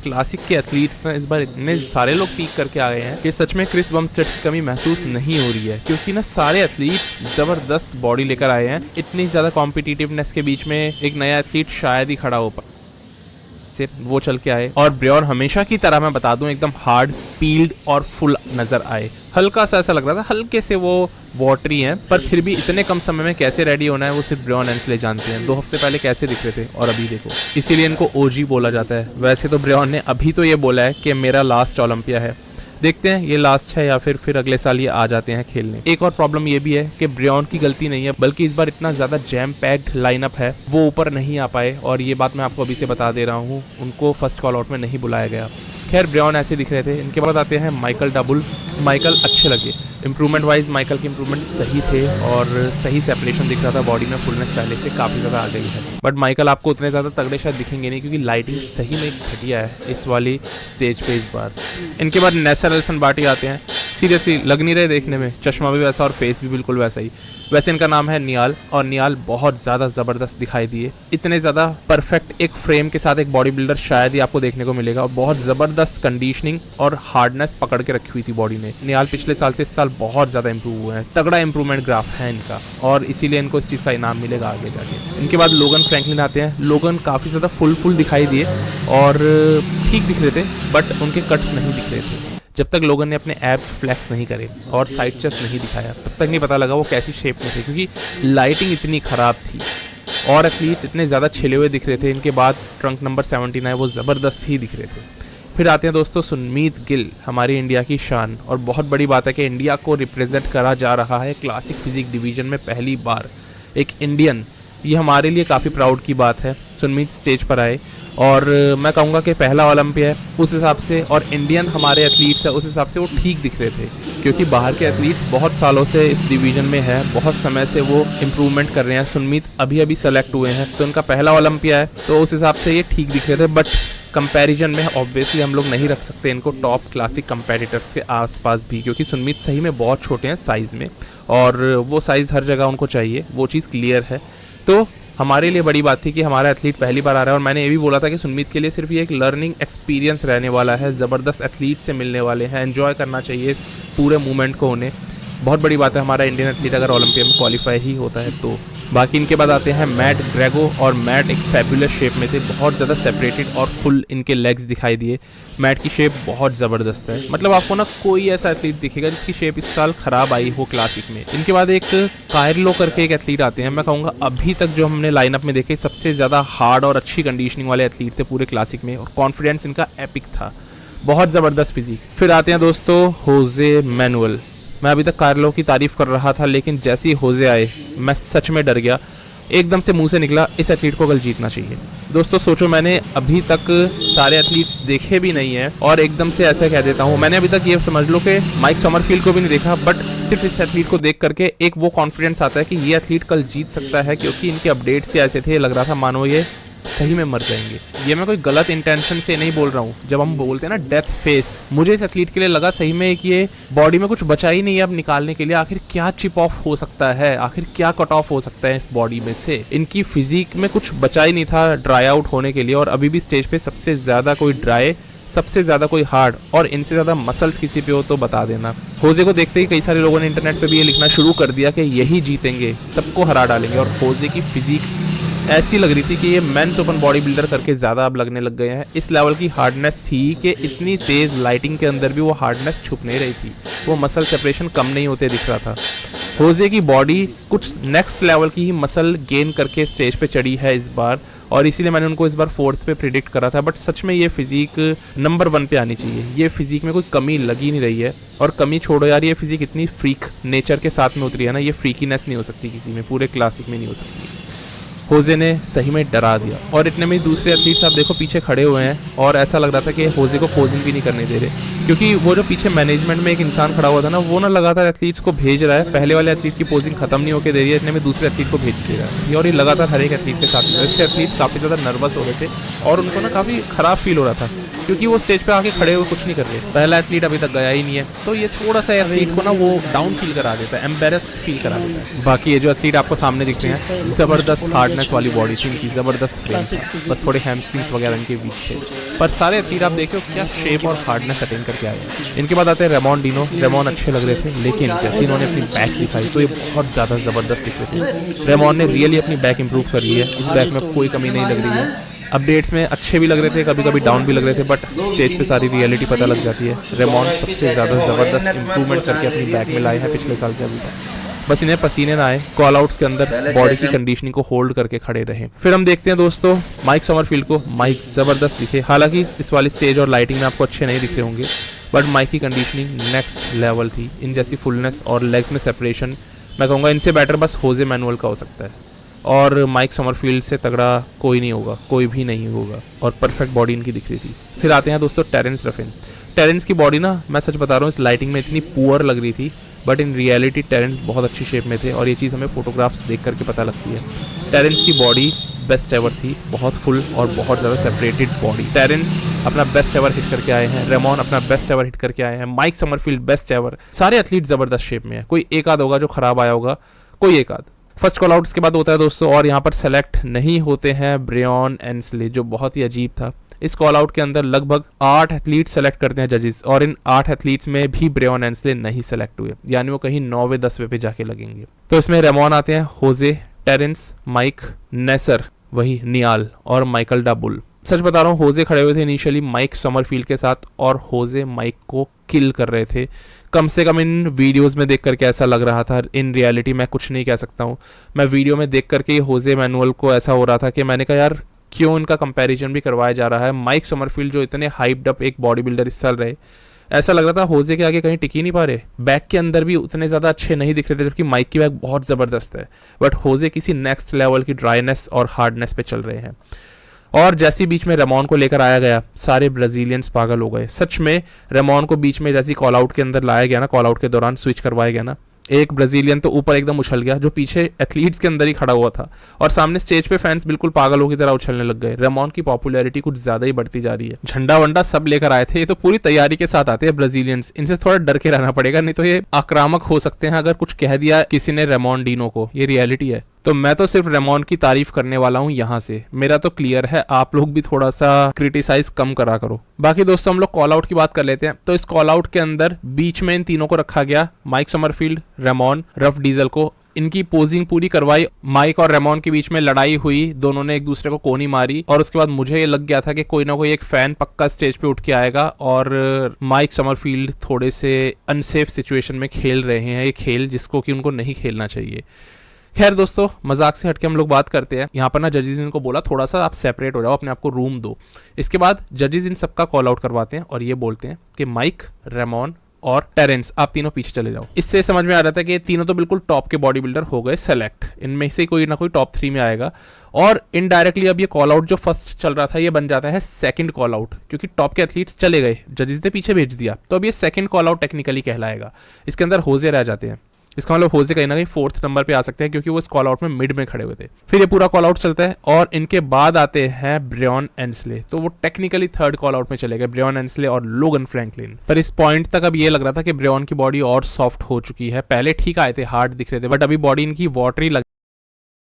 Classic के athletes ना इस बार इतने सारे लोग पीक करके आ गए हैं कि सच में क्रिस बमस्टेड की कमी महसूस नहीं हो रही है, क्योंकि ना सारे एथलीट्स जबरदस्त बॉडी लेकर आए हैं। इतनी ज्यादा कॉम्पिटिटिवनेस के बीच में एक नया एथलीट शायद ही खड़ा हो पाए, वो चल के आए। और ब्रियॉन हमेशा की तरह मैं बता दूं एकदम हार्ड पील्ड और फुल नजर आए। हल्का सा ऐसा लग रहा था हल्के से वो वाटरी हैं, पर फिर भी इतने कम समय में कैसे रेडी होना है वो सिर्फ ब्रियॉन एंसले जानते हैं। 2 हफ्ते पहले कैसे दिख रहे थे और अभी देखो, इसीलिए इनको ओजी बोला जाता है। वैसे तो ब्रियॉन ने अभी तो ये बोला है कि मेरा लास्ट ओलंपिया है, देखते हैं ये लास्ट है या फिर अगले साल ये आ जाते हैं खेलने। एक और प्रॉब्लम ये भी है कि ब्रियॉन की गलती नहीं है, बल्कि इस बार इतना ज्यादा जैम पैक्ड लाइनअप है, वो ऊपर नहीं आ पाए। और ये बात मैं आपको अभी से बता दे रहा हूँ, उनको फर्स्ट कॉल आउट में नहीं बुलाया गया। खैर ब्रियॉन ऐसे दिख रहे थे। इनके बाद आते हैं माइकल डबुल। माइकल अच्छे लगे, इंप्रूवमेंट वाइज माइकल के इंप्रूवमेंट सही थे और सही सेपरेशन दिख रहा था, बॉडी में फुलनेस पहले से काफ़ी ज़्यादा आ गई है। बट माइकल आपको उतने ज़्यादा तगड़े शायद दिखेंगे नहीं, क्योंकि लाइटिंग सही में घटिया है इस वाली स्टेज पे इस बार। इनके बाद नेसा नेल्सन बार्टी आते हैं। सीरियसली लग नहीं रहे देखने में, चश्मा भी वैसा और फेस भी बिल्कुल वैसा ही। वैसे इनका नाम है नियाल, और नियाल बहुत ज़्यादा ज़बरदस्त दिखाई दिए। इतने ज़्यादा परफेक्ट एक फ्रेम के साथ एक बॉडी बिल्डर शायद ही आपको देखने को मिलेगा, और बहुत ज़बरदस्त कंडीशनिंग और हार्डनेस पकड़ के रखी हुई थी बॉडी ने। नियाल पिछले साल से इस साल बहुत ज़्यादा इंप्रूव हुए हैं, तगड़ा इंप्रूवमेंट ग्राफ है इनका, और इसीलिए इनको इस चीज़ का इनाम मिलेगा आगे जाके। इनके बाद लोगन फ्रैंकलिन आते हैं। लोगन काफ़ी ज़्यादा फुल दिखाई दिए और ठीक दिख रहे थे, बट उनके कट्स नहीं दिख रहे थे। जब तक लोगन ने अपने एब्स फ्लैक्स नहीं करे और साइड चेस्ट नहीं दिखाया, तब तक नहीं पता लगा वो कैसी शेप में थे, क्योंकि लाइटिंग इतनी ख़राब थी और एथलीट्स इतने ज़्यादा छिले हुए दिख रहे थे। इनके बाद ट्रंक नंबर 79 वो ज़बरदस्त ही दिख रहे थे। फिर आते हैं दोस्तों सुनमीत गिल, हमारी इंडिया की शान, और बहुत बड़ी बात है कि इंडिया को रिप्रेजेंट करा जा रहा है क्लासिक फिजिक डिवीज़न में पहली बार एक इंडियन। ये हमारे लिए काफ़ी प्राउड की बात है। सुनमीत स्टेज पर आए और मैं कहूँगा कि पहला ओलंपिया है उस हिसाब से, और इंडियन हमारे एथलीट्स है उस हिसाब से वो ठीक दिख रहे थे, क्योंकि बाहर के एथलीट्स बहुत सालों से इस डिवीज़न में है, बहुत समय से वो इम्प्रूवमेंट कर रहे हैं। सुनमीत अभी सेलेक्ट हुए हैं, तो उनका पहला ओलंपिया है, तो उस हिसाब से ये ठीक दिख रहे थे। बट कंपैरिजन में ऑब्वियसली हम लोग नहीं रख सकते इनको टॉप क्लासिक कंपेटिटर्स के आसपास भी, क्योंकि सुनमीत सही में बहुत छोटे हैं साइज़ में, और वो साइज़ हर जगह उनको चाहिए, वो चीज़ क्लियर है। तो हमारे लिए बड़ी बात थी कि हमारा एथलीट पहली बार आ रहा है, और मैंने ये भी बोला था कि सुनमीत के लिए सिर्फ ये एक लर्निंग एक्सपीरियंस रहने वाला है। ज़बरदस्त एथलीट से मिलने वाले हैं, एंजॉय करना चाहिए इस पूरे मूवमेंट को उन्हें। बहुत बड़ी बात है हमारा इंडियन एथलीट अगर ओलंपिया में क्वालिफाई ही होता है तो। बाकी इनके बाद आते हैं मैट ग्रेगो, और मैट एक फैबुलस शेप में थे, बहुत ज़्यादा सेपरेटेड और फुल इनके लेग्स दिखाई दिए। मैट की शेप बहुत ज़बरदस्त है, मतलब आपको ना कोई ऐसा एथलीट दिखेगा जिसकी शेप इस साल ख़राब आई हो क्लासिक में। इनके बाद एक कायरलो करके एक एथलीट आते हैं। मैं कहूँगा अभी तक जो हमने लाइनअप में देखे सबसे ज़्यादा हार्ड और अच्छी कंडीशनिंग वाले एथलीट थे पूरे क्लासिक में, और कॉन्फिडेंस इनका एपिक था, बहुत ज़बरदस्त फिजिक। फिर आते हैं दोस्तों होजे मैनुअल। मैं अभी तक कार्लो की तारीफ कर रहा था, लेकिन जैसे ही होजे आए मैं सच में डर गया। एकदम से मुंह से निकला इस एथलीट को कल जीतना चाहिए। दोस्तों सोचो, मैंने अभी तक सारे एथलीट्स देखे भी नहीं है और एकदम से ऐसा कह देता हूँ। मैंने अभी तक ये समझ लो कि माइक समरफील्ड को भी नहीं देखा, बट सिर्फ इस एथलीट को देख करके एक वो कॉन्फिडेंस आता है कि ये एथलीट कल जीत सकता है, क्योंकि इनके अपडेट्स ही ऐसे थे, लग रहा था मानो ये सही में मर जाएंगे। ये मैं कोई गलत इंटेंशन से नहीं बोल रहा हूँ। जब हम बोलते हैं ना डेथ फेस, मुझे इस एथलीट के लिए लगा सही में कि ये बॉडी में कुछ बचा ही नहीं है अब निकालने के लिए। आखिर क्या चिप ऑफ हो सकता है, आखिर क्या कट ऑफ हो सकता है इस बॉडी में से। इनकी फिजिक में कुछ बचा ही नहीं था ड्राई आउट होने के लिए, और अभी भी स्टेज पे सबसे ज़्यादा कोई ड्राई, सबसे ज़्यादा कोई हार्ड और इनसे ज़्यादा मसल्स किसी पे हो तो बता देना। होजे को देखते ही कई सारे लोगों ने इंटरनेट पे भी ये लिखना शुरू कर दिया कि यही जीतेंगे, सबको हरा डालेंगे। और होजे की फिजिक ऐसी लग रही थी कि ये मेंस ओपन बॉडी बिल्डर करके ज़्यादा अब लगने लग गए हैं। इस लेवल की हार्डनेस थी कि इतनी तेज़ लाइटिंग के अंदर भी वो हार्डनेस छुप नहीं रही थी, वो मसल सेपरेशन कम नहीं होते दिख रहा था। होजे की बॉडी कुछ नेक्स्ट लेवल की ही मसल गेन करके स्टेज पे चढ़ी है इस बार, और इसीलिए मैंने उनको इस बार 4th पे प्रिडिक्ट करा था। बट सच में ये फिजिक नंबर 1 पे आनी चाहिए। ये फिजिक में कोई कमी लगी नहीं रही है, और कमी छोड़ो यार, ये फिजिक इतनी फ्रीक नेचर के साथ में उतरी है ना, ये फ्रीकीनेस नहीं हो सकती किसी में, पूरे क्लासिक में नहीं हो सकती। होजे ने सही में डरा दिया, और इतने में दूसरे एथलीट्स आप देखो पीछे खड़े हुए हैं, और ऐसा लग रहा था कि होजे को पोजिंग भी नहीं करने दे रहे, क्योंकि वो जो पीछे मैनेजमेंट में एक इंसान खड़ा हुआ था ना, वो ना लगातार एथलीट्स को भेज रहा है। पहले वाले एथलीट की पोजिंग खत्म नहीं होकर दे रही है, इतने में दूसरे एथलीट को भेज दे रहा है, और ये लगातार हर एक एथलीट के साथ। इससे एथलीट्स काफ़ी ज़्यादा नर्वस हो रहे थे, और उनको ना काफ़ी ख़राब फील हो रहा था, क्योंकि वो स्टेज पे आके खड़े हुए कुछ नहीं कर रहे। पहला एथलीट अभी तक गया ही नहीं है, तो ये थोड़ा सा एथलीट को ना वो डाउन फील करा देता है, एम्बेरस फील करा देता है। बाकी ये जो एथलीट आपको सामने दिख रहे हैं, ज़बरदस्त हार्ड हार्डनेस वाली बॉडी थी इनकी, ज़बरदस्त फ्रेम था, बस थोड़े हैमस्ट्रिंग्स वगैरह इनके वीक थे, पर सारे एथलीट आप देखो क्या शेप और हार्डनेस अटेन करके आए हैं। इनके बाद आते हैं रेमॉन डिनो। रेमॉन अच्छे लग रहे थे, लेकिन जैसे इन्होंने अपनी बैक दिखाई तो ये बहुत ज़्यादा ज़बरदस्त दिख रहे थे। रेमॉन ने रियली अपनी बैक इंप्रूव कर ली है, इस बैक में कोई कमी नहीं लग रही है। अपडेट्स में अच्छे भी लग रहे थे, कभी कभी डाउन भी लग रहे थे, बट स्टेज पे सारी रियलिटी पता लग जाती है। रेमॉन सबसे ज़्यादा ज़बरदस्त इंप्रूवमेंट करके अपनी बैक में लाए हैं पिछले साल के अभी तक। बस इन्हें पसीने ना आए, कॉल आउट्स के अंदर बॉडी की कंडीशनिंग को होल्ड करके खड़े रहे। फिर हम देखते हैं दोस्तों माइक समरफील्ड को। माइक ज़बरदस्त दिखे, हालांकि इस वाली स्टेज और लाइटिंग में आपको अच्छे नहीं दिख रहे होंगे, बट माइक की कंडीशनिंग नेक्स्ट लेवल थी। इन जैसी फुलनेस और लेग्स में सेपरेशन मैं कहूँगा इनसे बेटर बस होजे मैनुअल का हो सकता है, और माइक समरफील्ड से तगड़ा कोई नहीं होगा, कोई भी नहीं होगा, और परफेक्ट बॉडी इनकी दिख रही थी। फिर आते हैं दोस्तों टेरेंस रफिन। टेरेंस की बॉडी ना, मैं सच बता रहा हूँ, इस लाइटिंग में इतनी पुअर लग रही थी, बट इन रियलिटी टेरेंस बहुत अच्छी शेप में थे, और ये चीज़ हमें फोटोग्राफ्स देख करके पता लगती है। टेरेंस की बॉडी बेस्ट एवर थी, बहुत फुल और बहुत ज़्यादा सेपरेटेड बॉडी। टेरेंस अपना बेस्ट एवर हिट करके आए हैं, रेमॉन अपना बेस्ट एवर हिट करके आए हैं, माइक समरफील्ड बेस्ट एवर, सारे एथलीट ज़बरदस्त शेप में है। कोई एक आध होगा जो खराब आया होगा, कोई एक आध। फर्स्ट कॉल आउट्स के बाद होता है दोस्तों, और यहाँ पर सेलेक्ट नहीं होते हैं ब्रेयन एंसले, जो बहुत ही अजीब था। इस कॉल आउट के अंदर लगभग 8 एथलीट सेलेक्ट करते हैं जजेस, और इन 8 एथलीट्स में भी ब्रेयन एंसले नहीं सेलेक्ट हुए, यानी वो कहीं 9वें 10वें पे जाके लगेंगे। तो इसमें रेमॉन आते हैं, होजे, टेरेंस, माइक, नेसर, वही नियाल और माइकल डाबुल। सच बता रहा हूँ, होजे खड़े हुए थे इनिशियली माइक समरफील्ड के साथ, और होजे माइक को किल कर रहे थे। कम से कम इन वीडियोस में देख करके ऐसा लग रहा था, इन रियलिटी मैं कुछ नहीं कह सकता हूँ। मैं वीडियो में देख करके होजे मैनुअल को ऐसा हो रहा था कि मैंने कहा यार क्यों इनका कंपैरिजन भी करवाया जा रहा है। माइक समरफील्ड जो इतने हाइप्ड अप एक बॉडी बिल्डर इस साल रहे, ऐसा लग रहा था होजे के आगे कहीं टिक ही नहीं पा रहे। बैक के अंदर भी उतने ज़्यादा अच्छे नहीं दिख रहे थे, जबकि माइक की बैक बहुत ज़बरदस्त है, बट होजे किसी नेक्स्ट लेवल की ड्राइनेस और हार्डनेस पे चल रहे हैं। और जैसे बीच में रेमॉन को लेकर आया गया, सारे ब्राजीलियंस पागल हो गए। सच में रेमॉन को बीच में जैसे कॉल आउट के अंदर लाया गया ना, कॉल आउट के दौरान स्विच करवाया गया ना, एक ब्राजीलियन तो ऊपर एकदम उछल गया, जो पीछे एथलीट्स के अंदर ही खड़ा हुआ था, और सामने स्टेज पे फैंस बिल्कुल पागलों की तरह उछलने लग गए। रेमॉन की पॉपुलैरिटी कुछ ज्यादा ही बढ़ती जा रही है। झंडा वंडा सब लेकर आए थे, ये तो पूरी तैयारी के साथ आते हैं ब्राजीलियंस, इनसे थोड़ा डर के रहना पड़ेगा, नहीं तो ये आक्रामक हो सकते हैं अगर कुछ कह दिया किसी ने रेमॉन डिनो को, ये रियलिटी है। तो मैं तो सिर्फ रेमॉन की तारीफ करने वाला हूं यहाँ से, मेरा तो क्लियर है, आप लोग भी थोड़ा सा क्रिटिसाइज कम करा करो। बाकी दोस्तों हम लोग कॉल आउट की बात कर लेते हैं। तो इस कॉल आउट के अंदर बीच में इन तीनों को रखा गया, mic Sommerfeld, Ramon, rough diesel को, इनकी पोजिंग पूरी करवाई। माइक और रेमॉन के बीच में लड़ाई हुई, दोनों ने एक दूसरे को कोनी मारी, और उसके बाद मुझे ये लग गया था कि कोई ना कोई एक फैन पक्का स्टेज पे उठ के आएगा, और माइक समरफील्ड थोड़े से अनसेफ सिचुएशन में खेल रहे हैं ये खेल जिसको कि उनको नहीं खेलना चाहिए। खैर दोस्तों, मजाक से हटके हम लोग बात करते हैं। यहाँ पर ना जजेस ने इनको बोला थोड़ा सा आप सेपरेट हो जाओ, अपने आप को रूम दो। इसके बाद जजेस इन सबका कॉल आउट करवाते हैं और ये बोलते हैं कि माइक, रेमॉन और टेरेंस आप तीनों पीछे चले जाओ। इससे समझ में आ रहा था कि ये तीनों तो बिल्कुल टॉप के बॉडी बिल्डर हो गए सेलेक्ट, इनमें से कोई ना कोई टॉप 3 में आएगा। और इनडायरेक्टली अब ये कॉल आउट जो फर्स्ट चल रहा था ये बन जाता है सेकंड कॉल आउट, क्योंकि टॉप के एथलीट्स चले गए, जजेस ने पीछे भेज दिया, तो अब ये सेकंड कॉल आउट टेक्निकली कहलाएगा। इसके अंदर होजे रह जाते हैं, इसका मतलब होजे कहीं ना कहीं 4th नंबर पे आ सकते हैं, क्योंकि वो इस कॉल आउट में मिड में खड़े हुए थे। फिर ये पूरा कॉल आउट चलता है, और इनके बाद आते हैं ब्रेयन एंसले, तो वो टेक्निकली 3rd कॉल आउट में चले गए, ब्रेयन एंसले और लोगन फ्रैंकलिन। पर इस पॉइंट तक अब ये लग रहा था कि ब्रेयन की बॉडी और सॉफ्ट हो चुकी है, पहले ठीक आए थे, हार्ड दिख रहे थे, बट अभी बॉडी इनकी वाटरी लग